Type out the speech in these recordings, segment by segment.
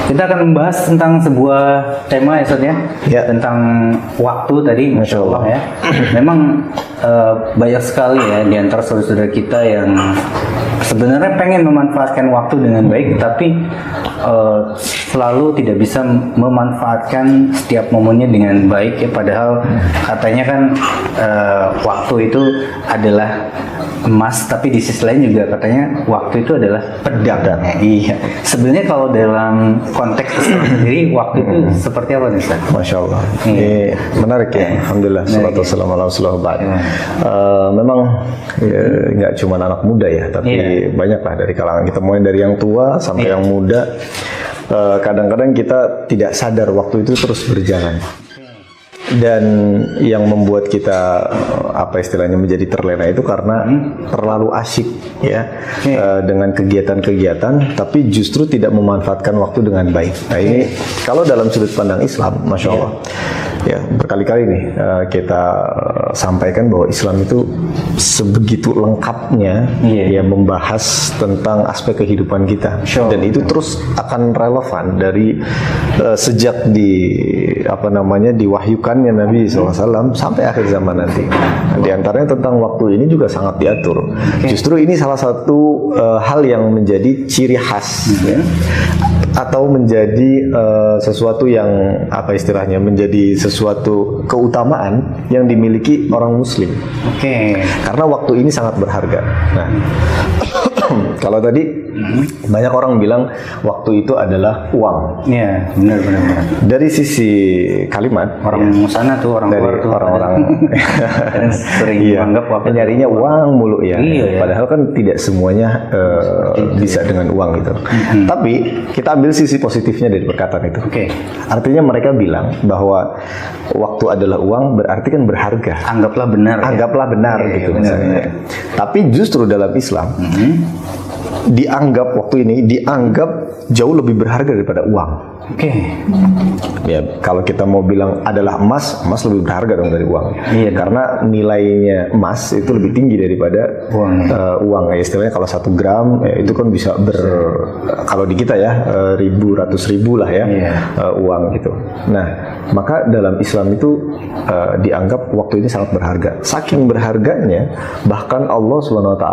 Kita akan membahas tentang sebuah tema ya Ustaz ya, tentang waktu tadi, Masya Allah ya. Memang banyak sekali ya di antara saudara-saudara kita yang sebenarnya pengen memanfaatkan waktu dengan baik, tapi selalu tidak bisa memanfaatkan setiap momennya dengan baik ya. Padahal katanya kan waktu itu adalah emas, tapi di sisi lain juga katanya waktu itu adalah pedang. Iya. Sebenarnya kalau dalam konteks Islam sendiri, waktu itu seperti apa nih Ustaz? Masya Allah. Ini menarik ya. Alhamdulillah. Salatu wassalamu ala Rasulullah. Memang nggak cuma anak muda ya, tapi banyak lah dari kalangan kita, mulai dari yang tua sampai yang muda. Kadang-kadang kita tidak sadar waktu itu terus berjalan. Dan yang membuat kita apa istilahnya menjadi terlena itu karena terlalu asyik ya dengan kegiatan-kegiatan, tapi justru tidak memanfaatkan waktu dengan baik. Nah ini kalau dalam sudut pandang Islam, Masya Allah ya, berkali-kali nih kita sampaikan bahwa Islam itu sebegitu lengkapnya ya membahas tentang aspek kehidupan kita, dan itu terus akan relevan dari sejak diwahyukannya Nabi SAW sampai akhir zaman nanti. Nah, di antaranya tentang waktu ini juga sangat diatur. Justru ini salah satu hal yang menjadi ciri khas ya, atau menjadi sesuatu yang apa istilahnya, menjadi sesuatu keutamaan yang dimiliki orang Muslim. Karena waktu ini sangat berharga. Nah, kalau tadi banyak orang bilang waktu itu adalah uang. Iya, benar. Dari sisi kalimat, orang sana tuh, orang luar tuh, orang-orang sering menganggap waktu nyarinya uang mulu ya. Padahal kan tidak semuanya bisa dengan uang gitu. Tapi kita ambil sisi positifnya dari perkataan itu. Artinya mereka bilang bahwa waktu adalah uang, berarti kan berharga. Anggaplah benar gitu misalnya. Tapi justru dalam Islam dianggap waktu ini dianggap jauh lebih berharga daripada uang. Ya, kalau kita mau bilang adalah emas lebih berharga dong dari uang. Karena nilainya emas itu lebih tinggi daripada uang. Ya, istilahnya kalau 1 gram ya, itu kan bisa kalau di kita ya ratus ribu lah ya uang gitu. Nah, maka dalam Islam itu dianggap waktu ini sangat berharga. Saking berharganya, bahkan Allah SWT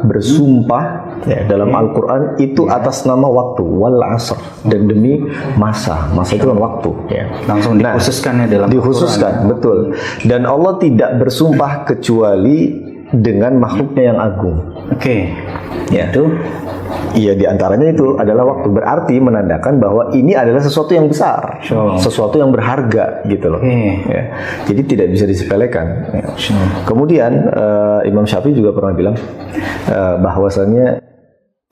bersumpah ya, dalam Al-Quran itu atas nama waktu, wal asr, dan demi masa itu kan waktu ya. Langsung dikhususkan ya dalam dikhususkan, betul. Dan Allah tidak bersumpah kecuali dengan makhluknya yang agung. Ya. Itu di antaranya itu adalah waktu, berarti menandakan bahwa ini adalah sesuatu yang besar, sesuatu yang berharga gitu loh. Ya. Jadi tidak bisa disepelekan. Kemudian Imam Syafi'i juga pernah bilang bahwasannya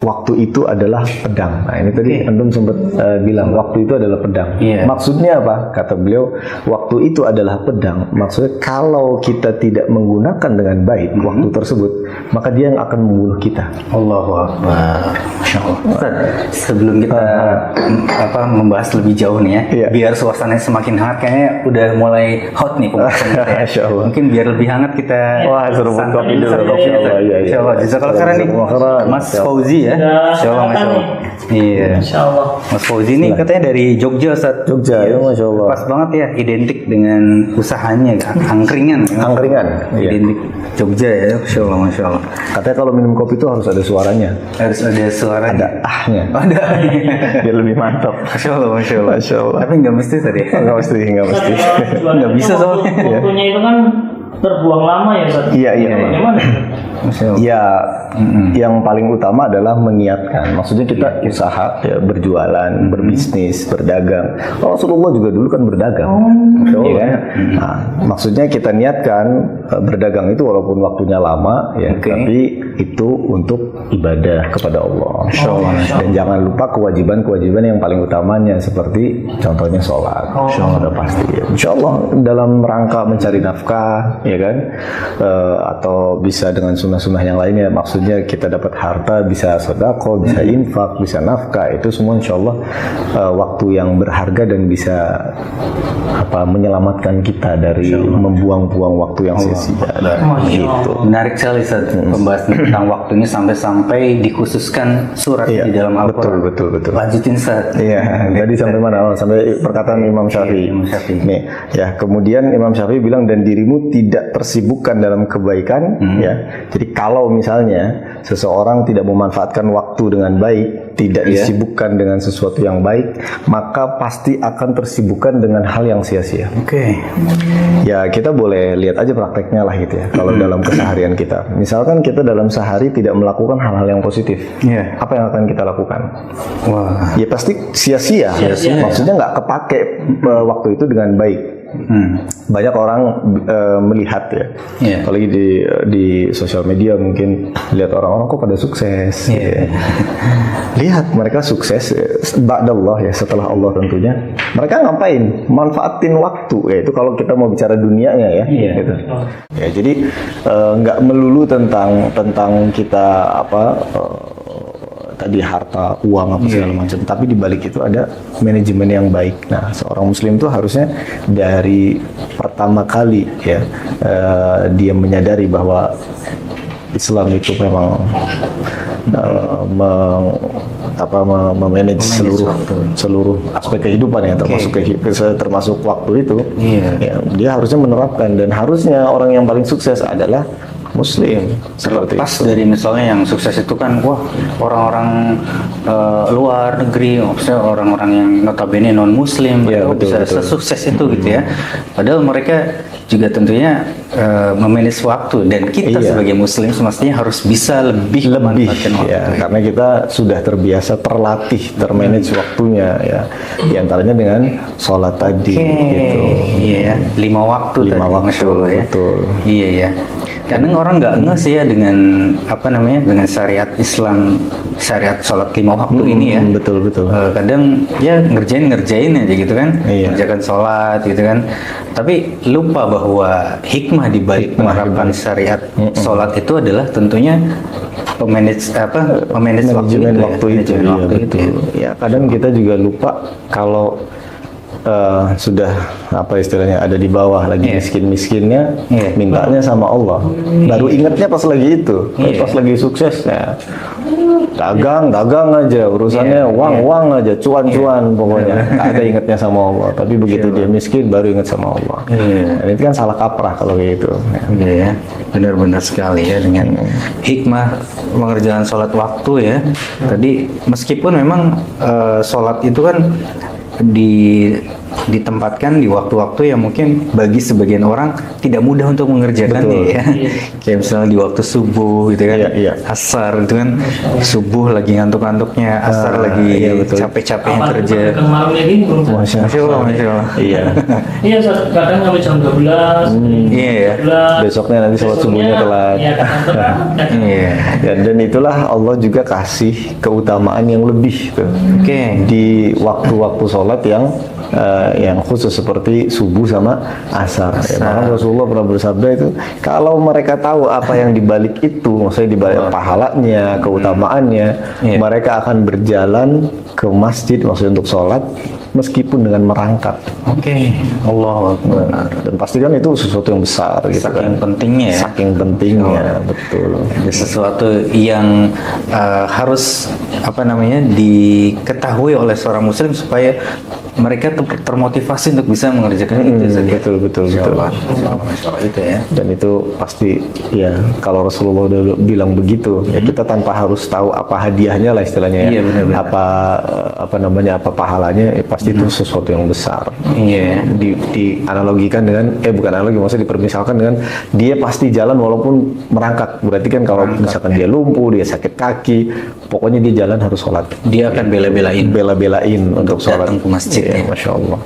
waktu itu adalah pedang. Nah ini tadi antum sempat bilang waktu itu adalah pedang. Maksudnya apa? Kata beliau, waktu itu adalah pedang. Maksudnya kalau kita tidak menggunakan dengan baik waktu tersebut, maka dia yang akan membunuh kita. Allahu Akbar. Masya Allah. Ustaz, sebelum kita membahas lebih jauh nih ya, biar suasananya semakin hangat, kayaknya udah mulai hot nih pembahasan kita ya. Mungkin biar lebih hangat kita seruput kopi dulu. Insya Allah. Jazakallah khairan nih Mas Fauzi ya. Masya Allah. Iya. Mas Fauzi ini katanya dari Jogja, Ustaz. Jogja, ya Masya Allah. Pas banget ya, identik dengan usahanya, angkringan. Identik Jogja ya, Masya Allah. Katanya kalau minum kopi itu harus ada suaranya. Harus ada suaranya. Ada ahnya. Ada ahnya. Biar lebih mantap. Masya Allah. Tapi nggak mesti tadi. Nggak mesti. Nggak bisa soalnya. Waktunya itu kan terbuang lama ya Ustaz. Iya. Ya, yang paling utama adalah meniatkan. Maksudnya kita usaha, ya, berjualan, berbisnis, berdagang. Rasulullah juga dulu kan berdagang. Nah, maksudnya kita niatkan berdagang itu walaupun waktunya lama, ya, tapi itu untuk ibadah kepada Allah. Dan jangan lupa kewajiban-kewajiban yang paling utamanya seperti contohnya sholat. Sudah pasti. Insya Allah dalam rangka mencari nafkah, ya kan, atau bisa dengan sunnah-sunnah yang lainnya. Maksudnya kita dapat harta, bisa sedekah, bisa infak, bisa nafkah, itu semua insya Allah waktu yang berharga dan bisa menyelamatkan kita dari membuang-buang waktu yang sia-sia. Gitu. Menarik sekali Ustaz, pembahasan tentang waktu ini sampai dikhususkan surat di dalam Al-Quran. Betul. Lanjutin Ustaz. Iya, tadi sampai mana? Sampai perkataan Imam Syafi'i. Nih, ya, kemudian Imam Syafi'i bilang, dan dirimu tidak tersibukkan dalam kebaikan, ya. Jadi kalau misalnya seseorang tidak memanfaatkan waktu dengan baik, tidak disibukkan dengan sesuatu yang baik, maka pasti akan tersibukkan dengan hal yang sia-sia. Ya, kita boleh lihat aja prakteknya lah gitu ya. Kalau dalam keseharian kita, misalkan kita dalam sehari tidak melakukan hal-hal yang positif, apa yang akan kita lakukan? Wah, Ya pasti sia-sia. Maksudnya nggak kepake waktu itu dengan baik. Banyak orang melihat ya, apalagi di sosial media mungkin lihat orang-orang kok pada sukses. Gitu ya. Lihat mereka sukses ba'dallah ya, setelah Allah tentunya. Mereka ngapain? Manfaatin waktu. Ya itu kalau kita mau bicara dunianya ya. Gitu. Ya jadi nggak melulu tentang kita tadi harta, uang apa segala macam, tapi di balik itu ada manajemen yang baik. Nah, seorang muslim itu harusnya dari pertama kali ya dia menyadari bahwa Islam itu memang memanage seluruh aspek kehidupan ya, termasuk waktu itu. Ya, dia harusnya menerapkan, dan harusnya orang yang paling sukses adalah Muslim. Terlepas dari misalnya yang sukses itu kan, wah, orang-orang luar negeri, maksudnya orang-orang yang notabene non Muslim, bisa sesukses itu gitu ya. Padahal mereka juga tentunya memanage waktu, dan kita sebagai Muslim semestinya harus bisa lebih memanfaatkan waktu. Ya, karena kita sudah terbiasa, terlatih, termanage waktunya ya. Di antaranya dengan sholat tadi. Gitu. Iya, 5 waktu. 5 waktu, Masya Allah, ya. betul. Iya ya. Kadang orang nggak ngeh sih ya dengan dengan syariat Islam, syariat sholat 5 waktu ini ya. Betul. Kadang ya ngerjain aja gitu kan, kerjakan sholat gitu kan. Tapi lupa bahwa hikmah di balik menerapkan syariat sholat itu adalah tentunya memanage waktu itu. Ya, kadang kita juga lupa kalau sudah istilahnya ada di bawah lagi miskin-miskinnya, mintanya sama Allah. Baru ingatnya pas lagi itu, pas lagi sukses ya. Dagang aja, urusannya uang aja, cuan pokoknya. Nggak ada ingatnya sama Allah. Tapi begitu dia miskin baru ingat sama Allah. Dan itu kan salah kaprah kalau kayak gitu. Ya, benar-benar sekali ya, dengan hikmah mengerjakan sholat waktu ya. Tadi meskipun memang sholat itu kan ditempatkan di waktu-waktu yang mungkin bagi sebagian orang tidak mudah untuk mengerjakannya ya. Kayak misalnya di waktu subuh gitu kan, asar gitu kan, subuh lagi ngantuk-ngantuknya, asar lagi capek-capeknya kerja. Masya Allah. Iya, kadang sampai jam 12. Besoknya nanti sholat subuhnya telat. Dan itulah Allah juga kasih keutamaan yang lebih tuh. Di waktu-waktu sholat yang khusus seperti subuh sama asar. Maka Rasulullah pernah bersabda itu, kalau mereka tahu apa yang dibalik itu, maksudnya dibalik pahalanya, keutamaannya, mereka akan berjalan ke masjid maksudnya untuk sholat meskipun dengan merangkak. Allah Akbar. Dan pasti kan itu sesuatu yang besar gitu. Saking pentingnya ya. Saking pentingnya, betul. Sesuatu yang harus diketahui oleh seorang muslim supaya mereka termotivasi untuk bisa mengerjakan itu. Betul. Itu ya. Dan itu pasti ya, kalau Rasulullah udah bilang begitu, ya kita tanpa harus tahu apa hadiahnya lah istilahnya ya. Apa pahalanya, ya pasti itu sesuatu yang besar. Dianalogikan dengan bukan analogi, maksudnya dipermisalkan dengan dia pasti jalan walaupun merangkak. Berarti kan kalau misalkan dia lumpuh, dia sakit kaki, pokoknya dia jalan harus sholat. Dia akan bela-belain untuk sholat datang ke masjid. Masya Allah.